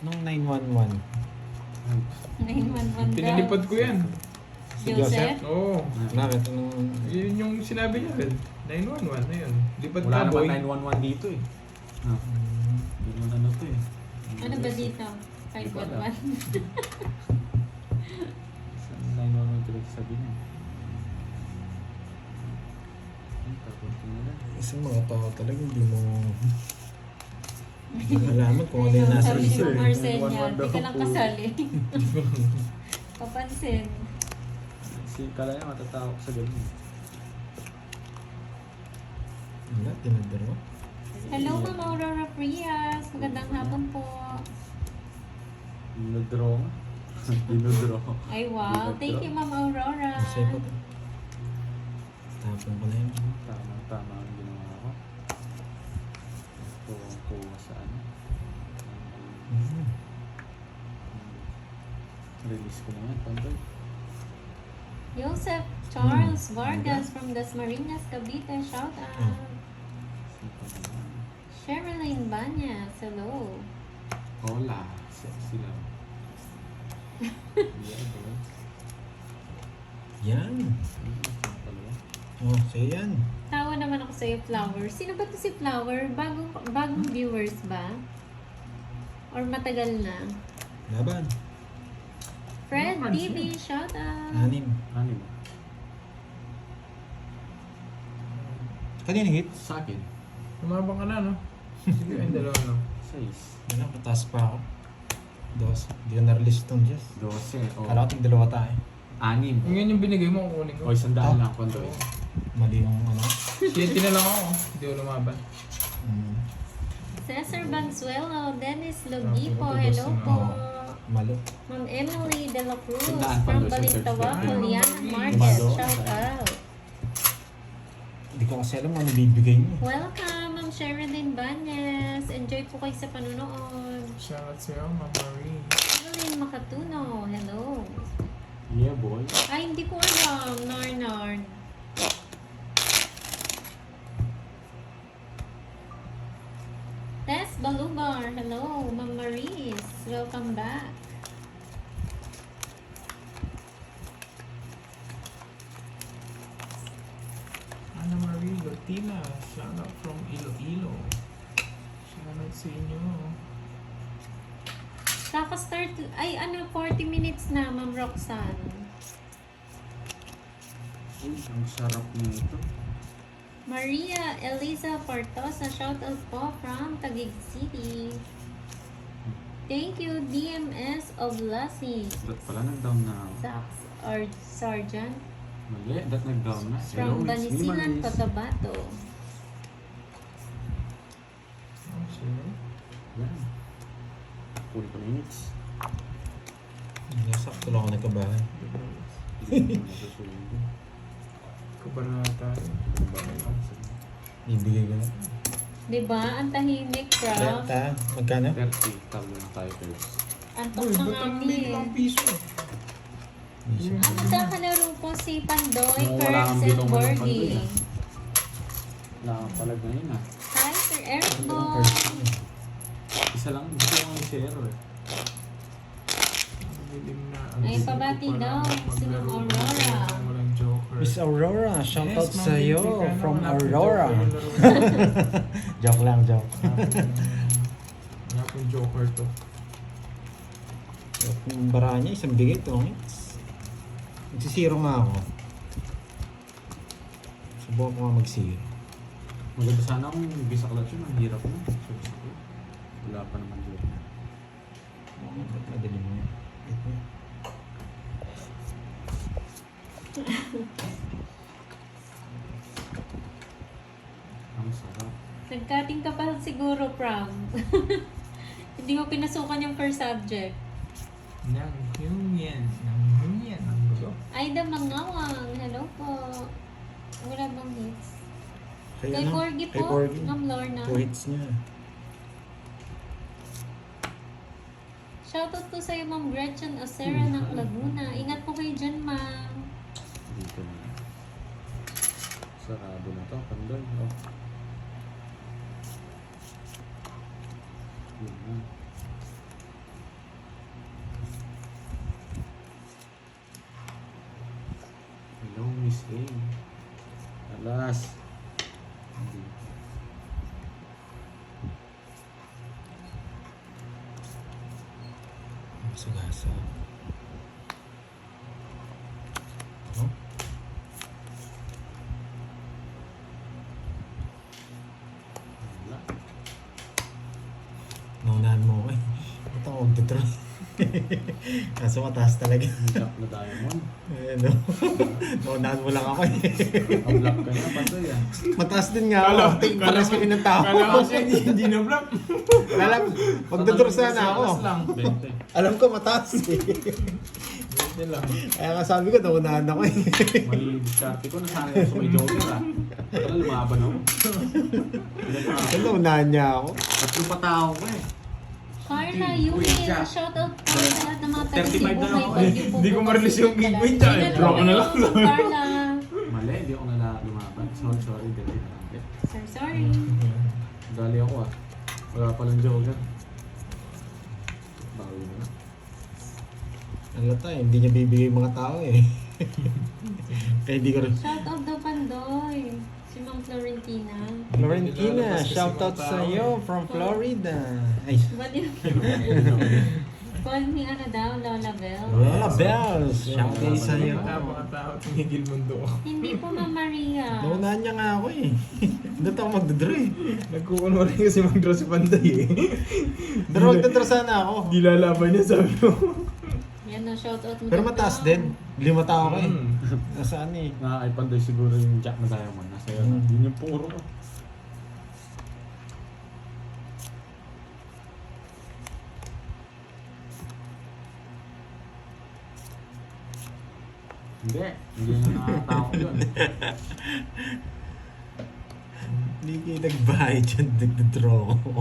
Anong 911? 911 daw. Pinalipad ko yan. Si Joseph? Oo. Bakit? Anong... Yun yung sinabi niya rin. 911 na yun. Lipad Wala ka, boy. naman 911 dito eh. Ah, hindi mo ano to eh. Ano ba dito? 511? Saan 911 pinagsasabi niya? Tapos na. Isang mga tao talaga hindi mo... Hindi mo alaman kung ano yung nasa Sabi ni isip. Ma'am Arsenia, 911 di ka lang daw po. kasali. Papansin. Si Kalaya matatakot sa ganun. Wala, tinadaro. Hello, Ma'am Aurora Frias. Magandang hapon po. Dinodraw nga. Dinodraw. Ay, wow. Thank you, Ma'am Aurora. Masaya ko to. Tapon ko na yun. Tama ang ginawa ko. Kuha sa ano. Release ko na yan, Pandoy. Joseph Charles Vargas from Dasmariñas, Cavite. Shout out. Sino naman? Sherilyn Banyas. Hello. Hola. Sexy lang. Yeah, boy. Yan. Oh, sige yan. Tawa naman ako sa'yo, Flower. Sino ba to si Flower? Bagong viewers ba? Or matagal na? Laban. Fred Ano, TV, shout out. 6. Ano ba? Kanina hit? Sa akin. Lumabang ka na, no? Sige, yung dalawa, no? 6. Wala, pataas pa ako. 2. Hindi ko na-release itong Jess. 12. O. Kala ko itong dalawa tayo. 6. Yung yan yung binigay mo, kukunin ko. O, 100 lang, Pandoy. Mali yung ano. Siyente na lang ako. Hindi ko lumaban. Cesar Banzuelo, Dennis Logipo, Ah, hello po. Malo. Ma'am Emily De La Cruz Tandaan pa from doon sa Balintawak, third floor. Juliana Marquez, Malo. shout out. Hindi ko kasi alam ano bibigay mo. Welcome, Ma'am Sherilyn Banyas. Enjoy po kayo sa panunood. Shoutout sa'yo, Ma'am Marie. Evelyn Makatuno, hello. Yeah, boy. Ay, hindi ko alam, Narnard. Tess Balubar, hello. Ma'am Maris, welcome back. Ana Marie Lotina. Shoutout from Iloilo. Shoutout sa inyo. Kaka-start, ay ano, 40 minutes na, Ma'am Roxanne. Uy, ang sarap nito. Maria Eliza Partosa, shoutout po from Taguig City. Thank you, DMS of Lassie. Ba't pala nag-down na ako? Sax or Sergeant Mali, ba't nag-down na? from Hello, it's me, Banisilan, Maris. Cotabato. Oh, sure. Yan. 40 minutes. Sakto lang ako nagkabahay. Hindi ko nasusundo. Kabara na tayo. Ibigay ko na. Diba? Ang tahimik, prof. Renta, magkano? 30, talo na tayo first. Antok Uy, na ba't nga ang ni. liit lang piso? Ang magkakalaro po si Pandoy, Kung wala kang Curves and bitong walang Pandoy, Borgie. ah. Wala kang palag na yun ah. Hi, Sir Eric po. Isa lang, gusto ko ang zero eh. Dilim na. Ay, pabati daw, si Ma'am Aurora. Walang joker. Miss Aurora, shoutout Yes, Ma'am sa iyo Vicky, kaya from wala pong Aurora. joker yung laro na. Joke lang, joke. Wala pong joker to. Yung bara niya, isang bigay to. Nagsisiro nga ako. Subukan ko nga mag-zero. Maganda sana kung bisa ka lang siya, ang hirap na. Wala pa naman dito. Madaling mo. Ang sarap. Nagkating ka pa siguro, Pram. Hindi mo pinasukan yung first subject. Nang Humian. Nang Humian. Ang gulo. Aida Mangawang, hello po. Wala bang hits? Kaya Kay ano? Corgi Kay po, Corgi. Ma'am Lorna. 2 hits niya. Shoutout po sa'yo, Ma'am Gretchen Ocera ng Laguna. Ingat po kayo dyan, Ma'am. Dito na. Sarado na to, Pandoy. Oh. Yun na. Hello, Miss A. Alas. Hindi. Masugasa. Oh? Wala. Naunahan mo ko eh. Ba't ako magdodro? Kaso mataas talaga. Jack na diamond. Ano? Naunahan mo lang ako eh. Ang black ka na, Pandoy ah. Mataas din nga ako. Pares kami ng tao. Kala ko siya hindi na block. Alam, magdodro sana ako. Alas lang. 20. Alam ko mataas eh. Hindi lang. Kaya nga sabi ko, naunahan ako eh. Mali diskarte ko, nasanay ako sa may joker ah. Wala, lumaban ako. Kasi naunahan niya ako. Tatlong patao ko eh. Carla, Uy, Yuri, Jack. shoutout po sa lahat ng mga taga 35 Cebu. na lang May ako bagyo eh. po Hindi ko bukas ma-release yung dito. giveaway dyan. Hello, Draw ko na lang. Carla. Mali, hindi ako lumaban. Sorry, dali na lang. Sorry. Dali ako ah. Wala palang joker. Bawi na. Ano tayo, hindi niya bibigay yung mga tao eh. Kaya hindi ko rin. Shoutout daw Pandoy. Si Ma'am Florentina. Florentina, shoutout sa iyo from Florida. Ay, Baliw. Call me ano daw, Lola Bell. Lola Bells, shoutout sa iyo. Tao, tumigil mundo ko. Hindi po Ma'am Maria. Naunahan niya nga ako eh. Doon ako magdodro eh. Nagkukuno rin kasi mag-draw si Panday eh. Pero magdodro sana ako. Di lalaban niya sabi ko. Yan o, shoutout mo. Pero daw mataas daw. din. 5 tao ko eh. Mm. Nasaan eh. Na ay Pandoy siguro yung Jack na diamond. Nasa iyo na. Yun yung puro ko. Hindi na nakakatakot yun. Hindi kayo nagbayad dyan, nagdodraw ko.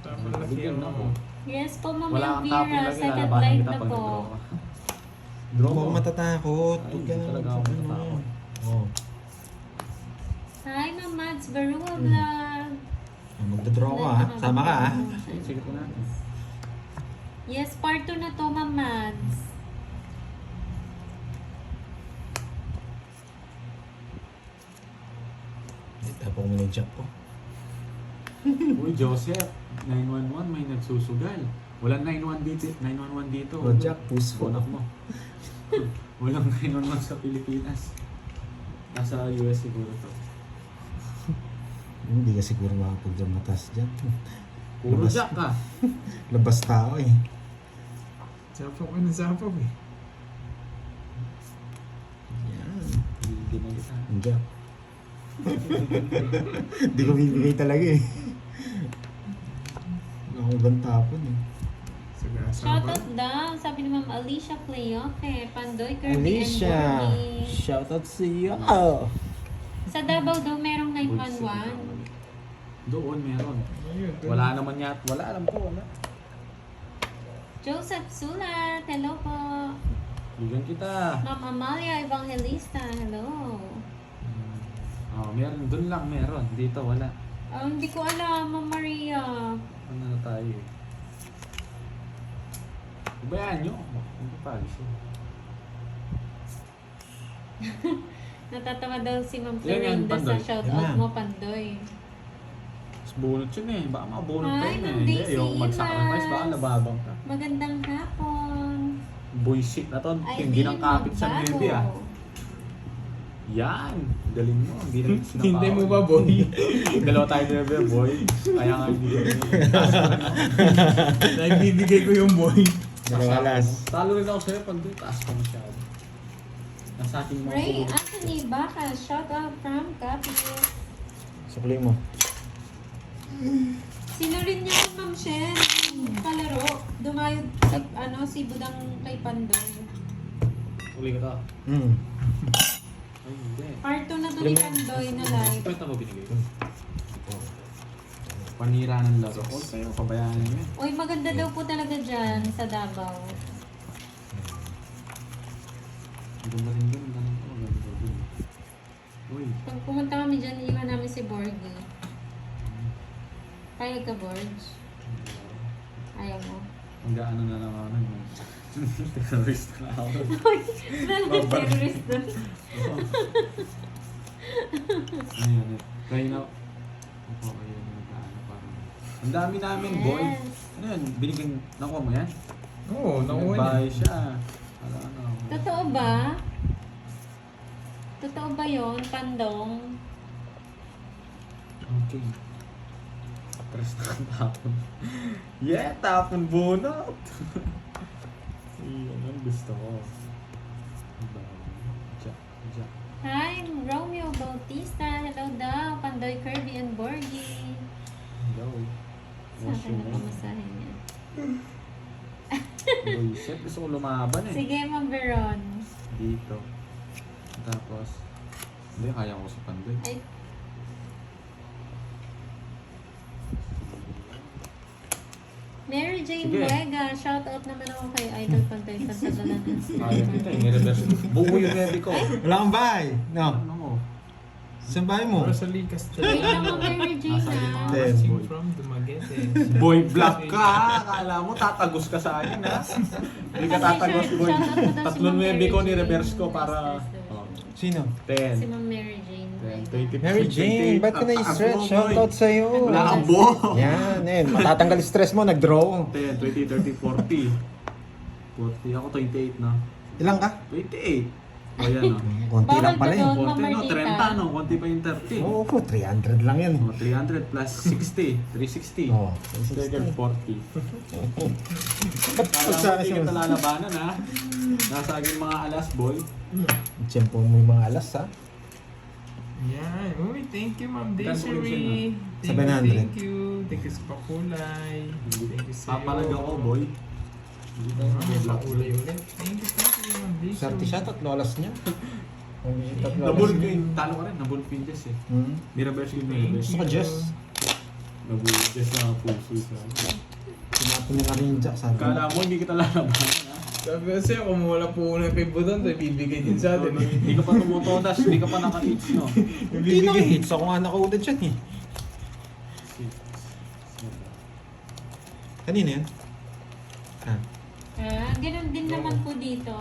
Tapos laki Bigyan na ako. Yes po, Ma'am Wala kang tapon Elvira. lagi, Second lalabanan live kita na pag po. nag-draw ka. Huwag Draw ako mo. matatakot. Ay, Huwag ka hindi talaga ako matatakot. Oh. Hi, Ma'am Mads Barua Vlog. Magdodraw ko ha. Sama ka ha. Ay, sige po natin. Yes, part 2 na to, Ma'am Mads. Tapos mo na yung jack ko. Uy, Joseph, 911 may nagsusugal. Walang 911 dito. 911 dito. Oh, Jack, puso. Bonak mo. Walang 911 sa Pilipinas. Nasa US siguro to. Hindi ka siguro makapagdamatas dyan. Puro Labas. Jack ka. Labas tao eh. Sapaw ka ng sapaw eh. Yan. Hindi na kita. Ang jack. Hindi ko bibigay talaga eh. Ako bang tapon eh. Shoutout daw. Sabi ni Ma'am Alicia Playoke. Pandoy, Kirby, Alicia, and Borgie. shoutout sa iyo. Sa Davao daw merong Bullshit. 911. Doon meron. Ayun, Wala naman yat. Wala, alam ko. Wala. Joseph Sulat. Hello po. Bigyan kita. Ma'am Amalia Evangelista. Hello. Oh, meron. Doon lang meron. Dito wala. Hindi ko alam, Ma'am Maria. Ano na tayo eh. Ibayaan nyo. Hindi pa siya. Natatawa daw si Ma'am Yan, yan, Florinda sa Pandoy. shoutout Yan. mo, Pandoy. Mas bunot yun eh. Baka makabunot pa Hi, yun eh. Ma'am Hindi, Daisy yung mag-sacrifice baka Imas. nababang ka. Magandang hapon. Bullshit na to. Ay, Hindi nang kapit sa magbago. maybe ah. Yan. Galing mo. Hindi na sinakaw. Hintay mo ba, boy? Dalawa tayo nebe, boy. Kaya nga hindi na. Nagbibigay ko yung boy. Dalawalas. Talo rin ako sa'yo pag doon. Taas ka masyado. Nasa ating mga Ray kulog. Anthony Baca, shoutout from Capital. Sukli mo. Sino rin niya Ma'am Shen? Kalaro. Dumayod si Budang kay Pandoy. Uli ka to. Ay, hindi. Part 2 na to ni Pandoy na live. Ito mo binigay ko. Panira ng laro. Huwag kayo, pabayaan nyo yan. Uy, maganda daw po talaga dyan sa Davao. Maganda rin dun. Maganda rin dun. Uy. Pag pumunta kami dyan, iwan namin si Borgie. Kaya ka, Borge? Ayaw mo? Ang gaano na lang ako nun. Terrorist na ako. Wala na terrorist doon. Ayun eh. Kaya na... Opo, ayun. Nagkaano parang... Ang dami namin, boy. Yes. Ano yan? Binigyan... Nakuha mo yan? Oo, nakuha Nagbahay niya. siya. Wala na. Totoo ba? Totoo ba yun, Pandong? Okay. Press na tapon. Yeah, tapon bunot! Iyan ang gusto ko. Jack, Jack. Hi, Romeo Bautista. Hello daw. Pandoy, Kirby, and Borgie. Hello. Sa akin na pamasahin niya. Uy, shit. Gusto ko lumaban eh. Sige, Ma'am Veron. Dito. Tapos, hindi, kaya ko sa pandoy. Ay, Mary Jane Sige. Vega. Shout out naman ako kay Idol Pandoy Pantagalan and Kaya kita eh. Nireverse. Buo yung ready ko. Wala kang bahay. No. Ano mo? Saan bahay mo? Rosalie Wait Castellano. lang mo, Mary Jane Nasa lima. ha. Ten. Watching from Dumaguete. Boy, black ka! Akala mo tatagos ka sa akin ha? Hindi ka tatagos, boy. Shoutout ko daw si Tatlong Ma'am 9 ko Mary ni-reverse Jane. ko para... Oh, Sino? 10. Si Ma'am Mary Jane Vega. 10, 20, Mary Jane, ba't ka na-stress? Shoutout sa'yo. Wala kang buo. Yan, matatanggal stress mo, nag-draw. 10, 20, 30, 40. 40. Ako 28 na. Ilang ka? 28. O yan o. Konti lang pala yun. Bawal ka doon, 40 no, Ma'am 30 no. Konti pa yung 30. Oo, 300 lang yan. O, 300 plus 60. 360. Oo, Second 40. Ba't Kala mo sana hindi siya? kita lalabanan ha. Nasa akin mga alas boy. Tiyempo mo yung mga alas, ha? Yan. Uy, thank you, Ma'am Magkano Desiree. Sa Thank 700. you, thank you. Thank you sa pakulay. Thank you sa'yo. Papalag ako boy. May pakulay ulit. Thank you, Ma'am Desiree. Swerte siya, tatlo alas niya. Tatlo alas Nabulog niya. yung talo ka rin. Nabulog yung Jess eh. Hmm. Miraverse yung Thank Miraverse. Gusto ko, Jess. Nabulog Jess na puso sa Tinapon niya na rin dyan, sabi mo. Kala mo hindi kita lalabanan ha. Sabi kasi kung wala po ng pibutan, tayo bibigay din sa atin. Hindi ka pa tumutodas. Hindi ka pa naka-hits no. Hindi na hits. Ako nga nakaudad siya, eh. Kanina yan? Ah. Ganun din naman po dito.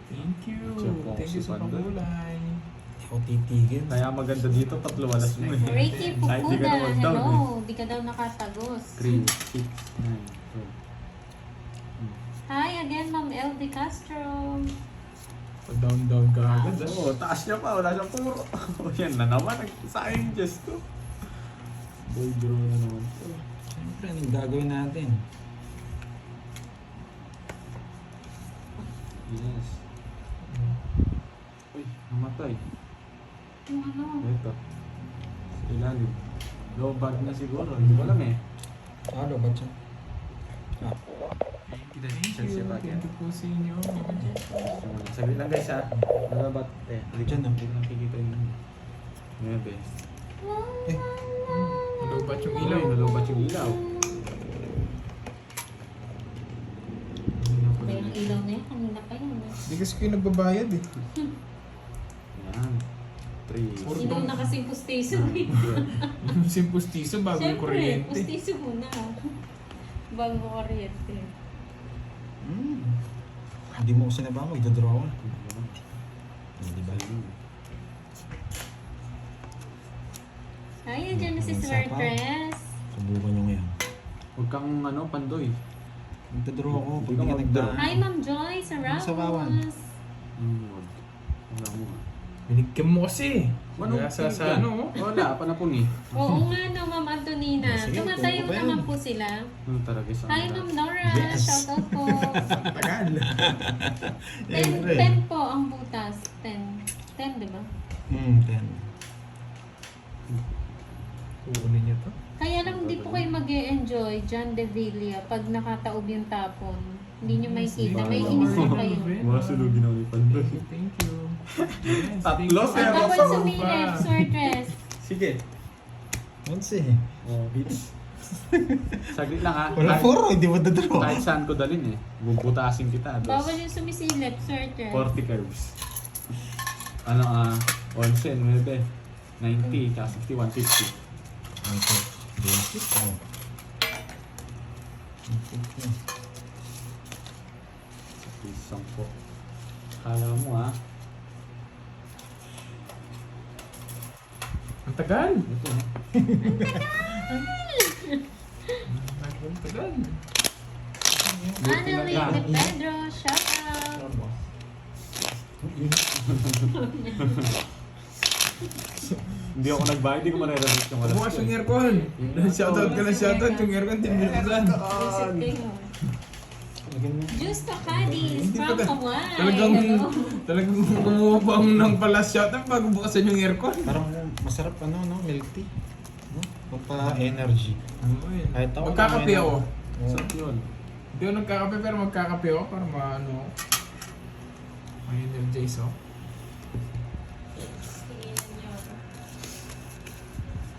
Thank you. Check Thank you si sa Pandoy. pakulay. Hindi ako titigil. Kaya maganda dito, tatlo alas mo eh. Reiki Kahit di ka Fukuda. na mag-down Hello. Di ka daw nakatagos. 3, 6, 9, 12. Hi again, Ma'am LV Castro. Down ka agad. Oo, taas niya pa. Wala siyang puro. O yan na naman. Sayang Diyos ko. Boy, draw na naman to. Siyempre, anong gagawin natin? Yes. Uy, namatay. Yung ano? Ito. Sa ilalim. Low bag na siguro. Hindi ko alam eh. Ano ba siya? Ah. Thank you. Thank you po sa inyo. Saglit lang guys ha. Nalabat. Eh, Diyan na. Hindi ko nakikita yung ano. Nuebe. Nalubat yung Ilaw. ilaw. Nalubat yung ilaw. Ba yung ilaw na yun? Kanina pa yun. Hindi kasi kayo nagbabayad eh. Yan. 3. Ilaw na kasing pustiso eh. Yung pustiso bago yung Siyempre, kuryente. pustiso muna. Bago kuryente. Hindi mo ko sinabahan, magdadraw ka. Hindi ba? Hi, dyan na si Swertres. Subukan nyo ngayon. Huwag kang ano, pandoy. Magdadraw ako. Pag Hindi hindi ka ka nagdraw. Hi, Ma'am Joy sa Sabawan. Ramos. Huwag. Wala mo ah. Binigyan mo kasi. Ano? Wala sa ano. Wala, panapon eh. Oo nga no, Ma'am Antonina. Sige, Tumatayo pwede ba naman yan? po sila. Ano talaga sa Hi, Ma'am Nora. Yes. Shoutout po. Tagal. 10 po ang butas. 10. 10, di ba? 10. Kukunin niyo to. Kaya lang hindi po kayo mag-e-enjoy, John De Villa, pag nakataob yung tapon. Hindi nyo makikita. May inis na kayo. Mga sulugin ako ni pandoy. Thank you. Yes, thank Tatlo, you. sir. Ang bawal Seryoso? sumilip, Swertres. Sige. Once eh. Oh, hits. Saglit lang ha. Wala Kahit- puro, hindi mo dadraw. Kahit saan ko dalhin eh. Bubutasin kita. Bawal yung sumisilip, Swertres. 40 curves. Ano 11, 9. 90, tsaka 60, 150. Okay. Basic. Oh. Okay. Isang po. Kala mo ha. Ang tagal. Ito. Ang tagal. Annalyn de Pedro, shout out. Hindi ako nagbayad, hindi ko mareremit yung alas Bukas ko. yung aircon. Shoutout ka na shoutout. Yung aircon, tinbilisan. Visit kayo. Justo Cadiz Hindi from pa Hawaii. Talagang, Hello. talagang kumuha pa ako ng pala shoutout bago bukasan yung aircon. Parang masarap ano, no? Milk tea. No? Pampa-energy. Kahit ako. Magkakape ako. Sarap yun. Hindi ako nagkakape pero magkakape ako para maano. Ma-energize ako.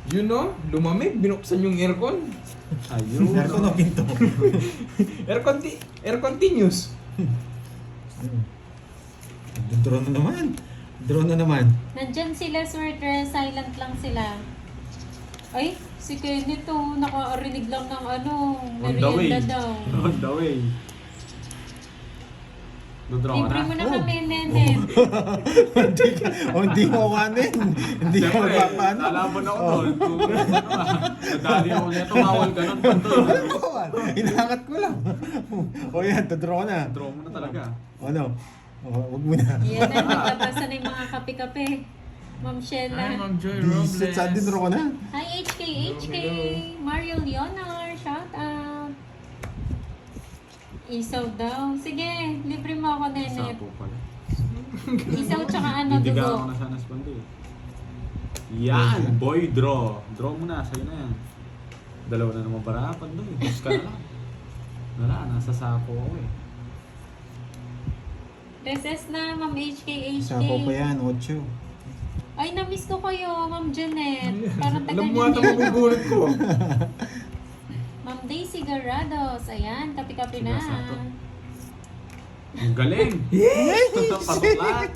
Yun no, lumamig, binuksan yung aircon. Ayun. Aircon o pinto? Air continuous. Drone na naman. Drone na naman. Nandyan sila, Swerter. Silent lang sila. Ay, si Kenneth oh, nakarinig lang ng ano, On the way. merienda daw. On the way. Dodraw Libre ka mo na. na kami, Nenet. Hindi mo kanin. Hindi ka Siyempre, magpapaano. lalaban ako doon. Nadali ako niya, tumawal ka nun. Panto. Inaangat ko lang. O yan, tudraw na. Draw mo na talaga. Ano? Huwag mo na. Yan na, nagbabasa na yung mga kape-kape. Ma'am Hi, Sheila. Ma'am Joy Bisit sa atin, draw ko na. Hi, HK. Hello. Mario Leonor, shout out. Isaw daw. Sige, libre mo ako, Nenet. Sapo pala. Isaw tsaka ano, Hindi dugo. ako na sana spando eh. Yan! Boy draw. Draw mo na, sa'yo na yan. Dalawa na naman barapan doon eh. Bus ka na lang. Wala, nasa sapo ako eh. Recess na, Ma'am HK. Sapo pa yan, 8. Ay, na-miss ko kayo, Ma'am Janet. Parang tagal Alam mo niyo ata magugulat ko. Ma'am Daisy Garrados. Ayan, kape-kape na. Sinasato. Ang galing! Pasok lahat!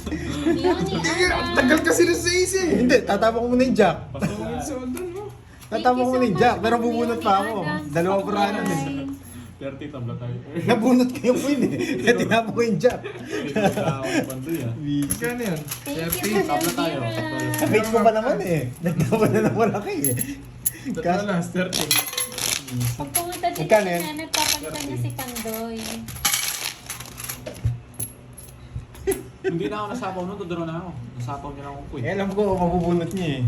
Leonie Ang Ana. tagal kasi na sa isa eh. Hindi, tatapok mo na yung jack. Pasok lahat. So, doon mo. Tatapok mo na yung jack, pero Ma'am bubunot Leonie pa ako. Adams. Dalawa purahan Bye. eh. 30 tabla tayo. Nabunot ko yung win eh. Kaya tinapok ko yung jack. Pandoy ah. Magkano yun? Thank 30. you, Tabla Madam tayo. Vera. Kapit ko pa naman eh. Nagdaman na ng malaki eh. Tatlo lang, 30. Pag pumunta din Magkano si yan? Janet, papalitan niya si Pandoy. Hindi na ako nasapaw nun, tuduro na ako. Nasapaw niya lang ako po Eh, eh. alam ko mabubunot niya eh.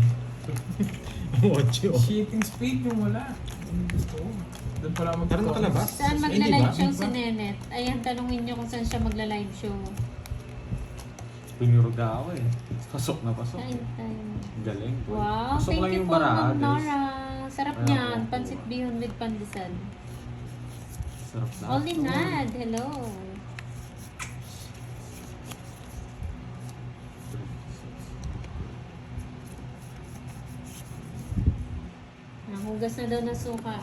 8. Shipping speed yung wala. Yung gusto ko. Doon pala mag- Pero nakalabas? Saan Ay, magla-live di ba? show si Nenet? Ayan, tanungin niyo kung saan siya magla-live show. Piniruga ako eh. Pasok na pasok. Kain tayo. Galing. Wow, Pasok thank lang you yung po, Ma'am baraha, guys. Nora. Sarap Kaya niyan. ako. Pansit bihon with pandesal. Sarap na. Only Nad, hello. Nahugas na daw na suka.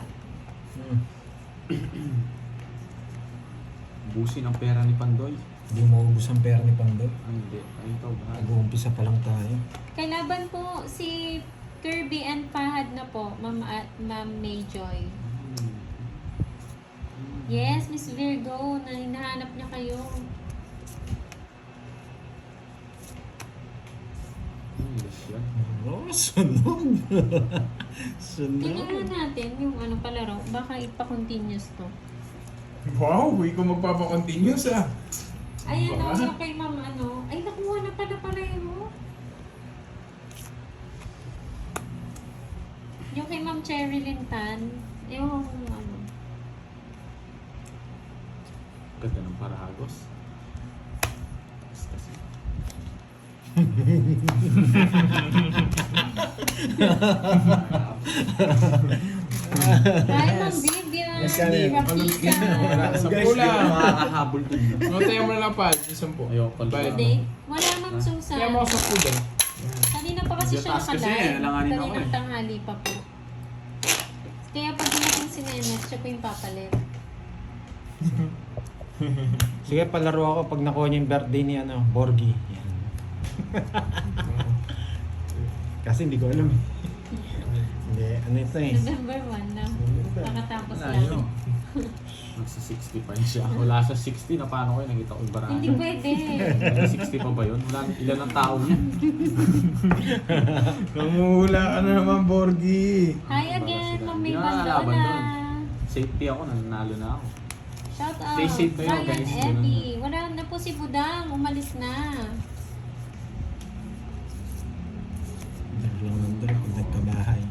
Busin ang pera ni Pandoy. Hindi maubos ang pera ni Pandoy. Ay, hindi. Ay, ikaw ba? Nag-uumpisa pa lang tayo. Kailaban po si Kirby and Fahad na po, Ma'am at Ma'am Mayjoy. Yes, Miss Virgo, na hinahanap niya kayo. Yes, yan. Oh, sunog. Sunog. Tingnan natin yung ano palaro, baka ipa-continuous to. Wow, hindi ko magpapa-continuous ah. Ayan Baka. yung kay Ma'am ano. Ay, nakuha na pala mo. Yung kay Ma'am Cherilyn Tan, yung ano. Ganda ng parahagos. Kasi. Hi, Ma'am Vivian. Yes, Karen. Rapika. Wala, sa Guys, pula. Makakahabol din yun. Notay mo na lang pa, isang po. Ayoko pala. Bayad mo. Hindi. Wala, Ma'am Susan. Kaya mo ako sa pula. Kanina pa kasi siya Taas kasi, nakalive. alanganin ako Kaninang eh. tanghali pa po. Kaya pag dumating si Nenet, siya po yung papalit. Sige, palaro ako pag nakuha niya yung birthday ni ano, Borgie. Yan. Kasi hindi ko alam eh. Hindi, ano ito eh. November 1 na. Kakatapos Wala lang. yun. Nasa 60 pa yun siya. Wala sa 60 na paano ko yun, nakita ko yung barada. Hindi pwede. Nasa 60 pa ba yun? Wala, ilan ang tao niya? Nanguhula ka na naman, Borgie. Hi again, Ma'am May Hindi na nakalaban Bandola. doon. Safety ako, nanalo na ako. Shout out. Stay safe kayo, Ryan guys. Eddie. Wala na po si Budang. Umalis na. Dalawang nandun ako nagkabahay.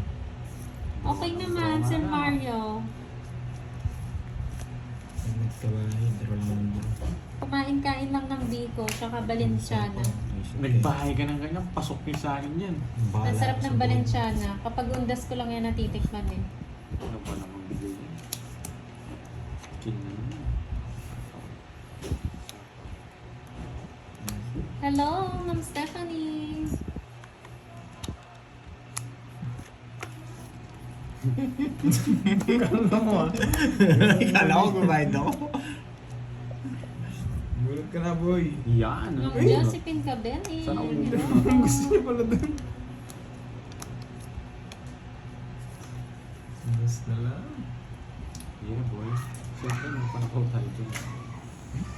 Okay naman, Sir Mario. Nagkabahay, dalawang nandun. Kumain-kain lang ng Biko, tsaka Balenciana. Nagbahay ka ng ganyan, pasok niyo sa akin yan. Ang sarap ng Balenciana. Kapag undas ko lang yan natitikman eh. Ano pa namang bigay yan? King. Hello, Ma'am Stephanie. Kala mo ah. Kala ko kumain ako. Gulat ka na, boy. Yan. Ma'am ano? Josephine Cabeni. Saan ako Hello. Gusto niya pala doon. Mas na lang. Yeah, boy. Siyempre, may panakaw tayo dyan.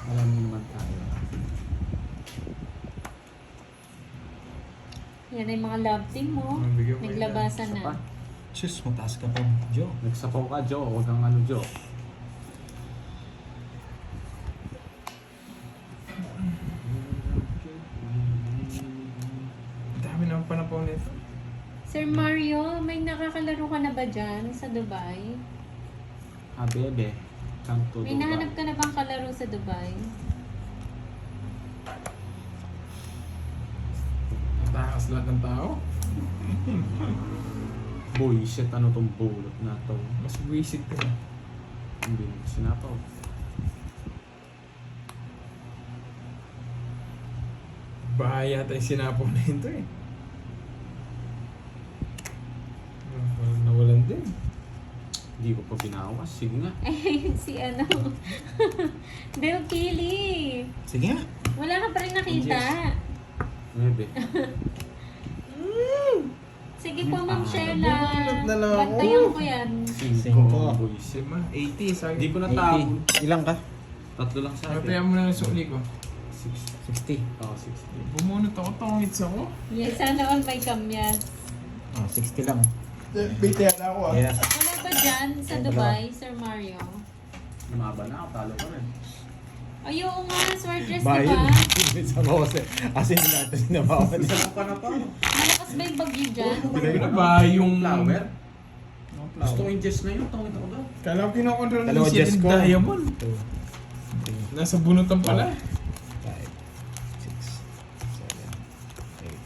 Alam mo naman tayo. Yan ay mga love team mo. Bigyan mo Naglabasan Isa pa. na. Sus, mataas ka pa, Joe. Nagsapaw ka, Joe. Huwag kang ano, Joe. Ang dami naman panapon nito. Sir Mario, may nakakalaro ka na ba dyan sa Dubai? Ah, bebe. Come to May nahanap ka na bang kalaro sa Dubai? Takas lahat ng tao. Boy, shit. Ano tong bulot na to? Mas visit ka na. Hindi na sinapaw. Bahaya tayo sinapaw na ito eh. Nawalan din. Hindi ko pa binawas. Sige nga. Ayun si ano. Del Kili. Sige nga. Wala ka pa rin nakita. Bebe. Sige po, Ma'am Sheila. Bulot na lang ako. Bantayan ko yan. 5. Boy, shit. Sima, 80 sa Hindi ko na 80. tao. Ilang ka? Tatlo lang sa Kaya akin. mo na yung sukli ko. 60. Oh, 60. Bumunot ako, tongits ako. Yes, sana all may kamyas. Oh, 60 lang. BTR ako ah. Yes. Wala ba dyan sa Dubai, Sir Mario? Lumaba na ako. Talo pa rin. Ay, oo nga, swertres, di Bayan. ba? Sa mga kasi. Asin na natin sinabawan. Isa pa na to. Malakas ba yung bagyo dyan? Ano ba yung Flower? Yung Gusto ko flower? yung Jess na yun. Tawag ako daw. Kala ko kinokontrol ni Dalawa si Jess ko. Diamond. 2, 3, Nasa bunutan pala. 5, 6, 7, 8,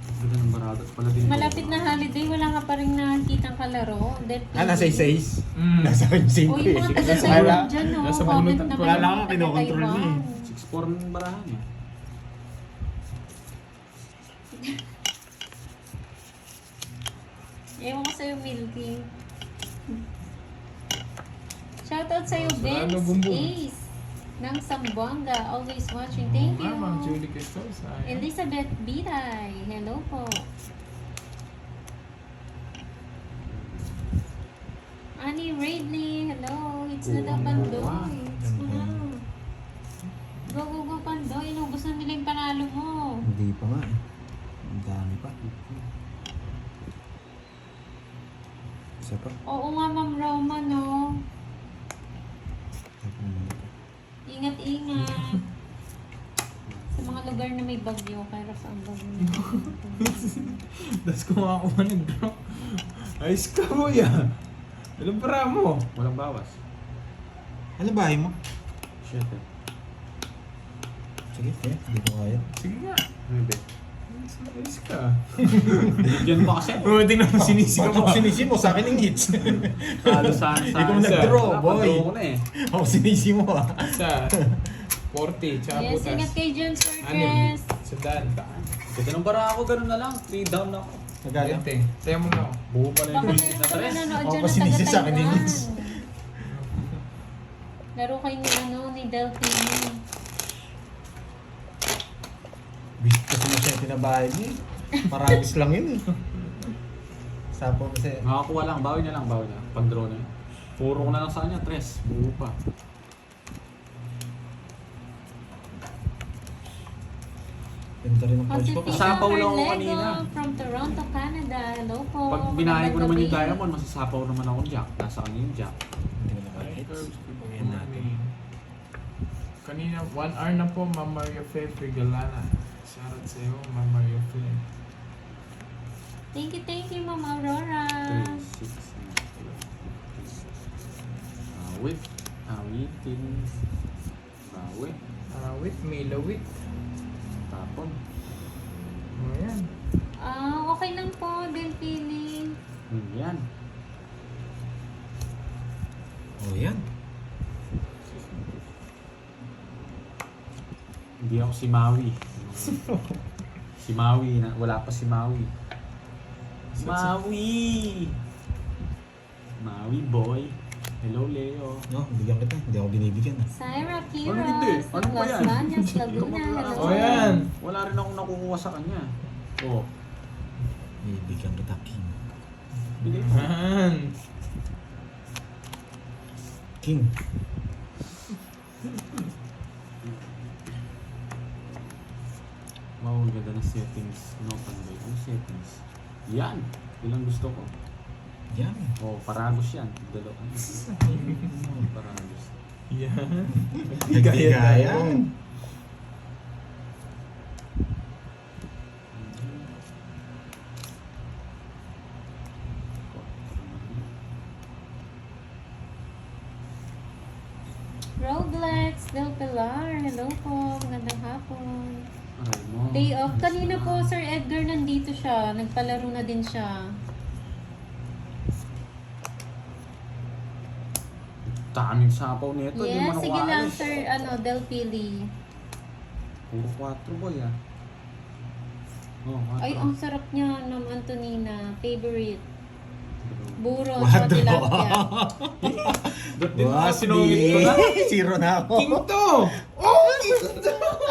9. Ganda ng barada. Pala din. Malapit na holiday, wala ka pa rin nakikitang kalaro. Del Kili. Ah, nasa 6. Mm. Nasa 5 O, yung mga taga Nasa Taiwan dyan, no? Nasa Comment bunutan naman pa. yung Wala mga ka, taga kinokontrol niya Taiwan. 6-4 ng barahan eh. Ewan ko sa'yo, Milky. Shoutout sa'yo, Sarado, Vince bumbong. Ace ng Sambuanga. Always watching. Thank you. Ma'am Julie Castor. Sayang. Elizabeth Biray. Hello po. Annie Radley. Hello. It's na the Pandoy. It's mo na. Go, go, go, Pandoy. Inubos na nila yung panalo mo. Hindi pa nga eh. Ang dami pa. Isa pa. Oo nga, Ma'am Roma, no? Tapos naman ito. Ingat-ingat. Sa mga lugar na may bagyo, kaya sa ang bagyo. Tapos kumakuha nag-drop. Ayos ka mo yan. Alam para mo. Walang bawas. Ano bahay mo? Shit eh. Sige, hindi ko kaya. Sige nga. Bebe. Ayos ka. Binigyan mo kasi. Tingnan mo sinisi ka Ako pa. sinisi mo, sa akin yung hits. Talo sa Ikaw nag-draw, boy. Nakadraw ko na eh. Ako sinisi mo ah. Sa 40. Tsaka Yes, butas. ingat kayo dyan, Sir Anim. Chris. Sandaan. Taan. Ganda ng bara ako. Ganun na lang. 3 down ako. Nagala. Gante. Sayo mo na ako. Buo pala Baka yung meron na ka tres. nanonood Ako dyan pa ng sinisi sa akin taga-Taiwan. yung hits. Laro kayo ni, ni Delphine. Bis kasi na siya yung tinabahay niya. Maragis lang yun eh. Sapo kasi. Makakuha lang, bawi na lang. Pag-draw na yun. Puro ko na lang sa kanya, 3. Buo pa. Ganda rin ang punch ko. Pacifica Sapaw lang ako Carlego kanina. from Toronto, Canada. Hello po. Pag binahay ko naman yung Magandang gabi. diamond, masasapaw naman ako Jack. Nasa kanya yung Jack. Hindi ko nakakits. Ayan natin. Kanina, 1 hour na po, Ma'am Mario Fe Frigalana. Shoutout sa iyo, Ma'am Mario Fe. Thank you, Ma'am Aurora. 3, 6, 9, Awit. Awitin. Bawi. With Milawit. Tapon. Ayan. Okay lang po, Del Pili. Yan. Oh, yan. Hindi ako si Maui. Si Maui, wala pa si Maui. Maui! Maui boy. Hello, Leo. No, bigyan kita. Hindi ako binibigyan. Syra Kiros. Ano hindi? Ano ba yan? Las Bañas, Hindi ko Laguna. mag- Hello. Oh, yan. Wala rin akong nakukuha sa kanya. Oh, Bibigyan kita, King. bigay mo. Ayan. King. Wow, ang ganda na settings. No, panday. Ano settings? Yan! Ilang gusto ko. Yan. Oh, Paragos yan. Dalawa. Paragos. Yan. Nagbigayan. Roblex, Del Pilar. Hello po. Magandang hapon. Aray mo. Day off. Kanina po, Sir Edgar, nandito siya. Nagpalaro na din siya. Daming sapaw nito. Hindi Yes, man ako sige lang, aalis. Sir Del Pili. Puro 4 boy ah. Oh, 4. Ay, ang sarap niya, Ma'am Antonina. Favorite. Buro, Quadro. tilapia. Boss, sinungit ko na. Zero na ako. King to!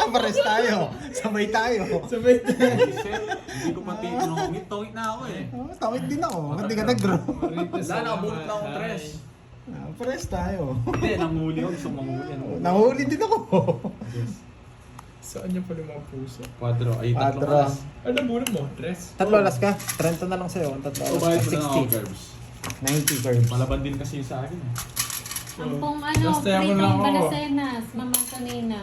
Pares tayo. Sabay tayo. Sabay Hindi ko pati tinungit. Tungit na ako eh. Oh, tawid din ako. Hindi ka nag-grow. Wala, nakabulot na akong 3. Pares tayo. Hindi, nanghuli ako. Gusto manghuli. Nahuli din ako. Saan niya pala mga puso? 4. Ay, 3 Quadro. oras. Ano muna mo? Dress? Tatlo alas ka. 30 na lang sa'yo. Tatlo O, alas bayad ka. ko na ako 60. curbs. 90 curves. Malaban din kasi sa akin eh. Ang pong ano, Basta ako lang pritong ako. balasenas, Ma'am Antonina.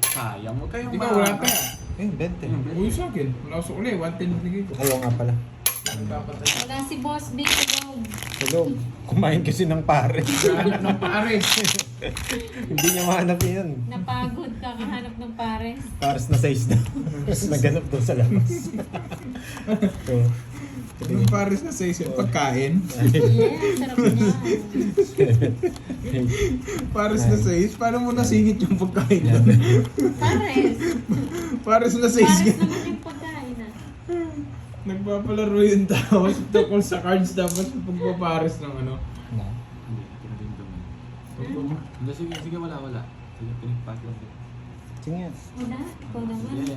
Sayang, huwag kayong Ikaw wala pa. Ayun, 20. Uy, sa akin. Wala ko sa uli. 110 binigay ko. Ayaw nga pala. Nagpapatay. Wala si Boss Big Dog. Tulog. Kumain kasi ng pare. Hanap ng pare. Hindi niya mahanap yun. Napagod ka kahanap ng pares. Pares na size na. Naganap doon sa labas. Ito. Anong pares na size yung pagkain? Yes, sarap niya. Pares na size? Paano mo nasingit yung pagkain? Pares. Pares na Pares size. naman yung pagkain ah. Nagpapalaro yung tao tungkol sa cards tapos pagpapares ng ano. Hindi, pinadimdum. Hindi, sige, wala. Sige, pinagpat lang din. Sige nga. Wala, ikaw naman. Hindi.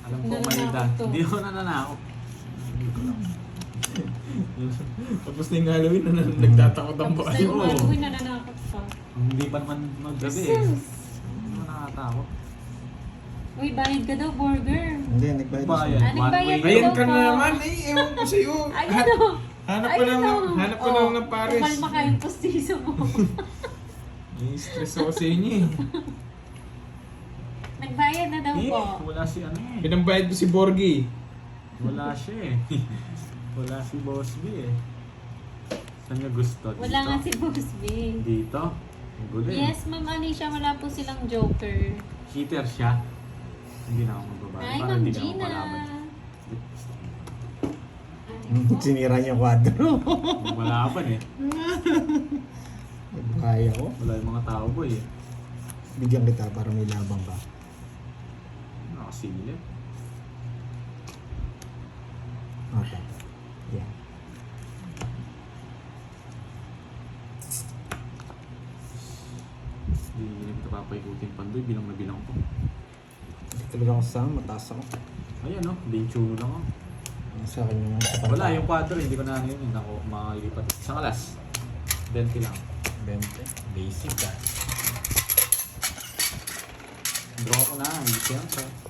Alam ko may Nananakot edad. to. Hindi ako nananakot. Tapos na yung Halloween na nagtatakot ang Tapos na bahay. yung Oo. Halloween, nananakot pa. Hindi pa naman maggabi eh. Jesus. Hindi mo nakatakot. Uy, bayad ka daw, burger. Hindi, nagbayad na Bayad. siya. Ah, nagbayad One way. Ayan ka Opo. na naman eh. Ewan ko sa'yo. Ayun o. Hanap ko lang ng pares. Kumalma ka yung postizo mo. Stress ako sa inyo eh. Nagbayad na daw Eh, po. wala si ano eh. Pinambayad ko si Borgie. Wala siya eh. Wala si Boss B eh. Saan niya gusto? Dito? Wala nga si Boss B. Dito? Ang gulo eh. Yes, Ma'am Anisha, wala po silang joker. Cheater siya. Hindi na ako magbabayad. Hi, Parang Ma'am hindi na ako Gina. kalaban. Sinira niya yung kwadro. Malaban eh. Kaya ko. Wala yung mga tao boy eh. Bigyan kita para may labang ka. Nakasilip. Okay. Yeah. Hindi na kita papaikutin pandoy. Bilang na bilang ko. Hindi talaga ako sasama. Mataas ako. Ayan no, Linchuno lang ako. Sa akin yung sa Wala, yung 4, hindi ko na ano yun. Ako, makakilipat. Isang alas. 20 lang. 20. Basic ah. Draw ko na, hindi siyempre.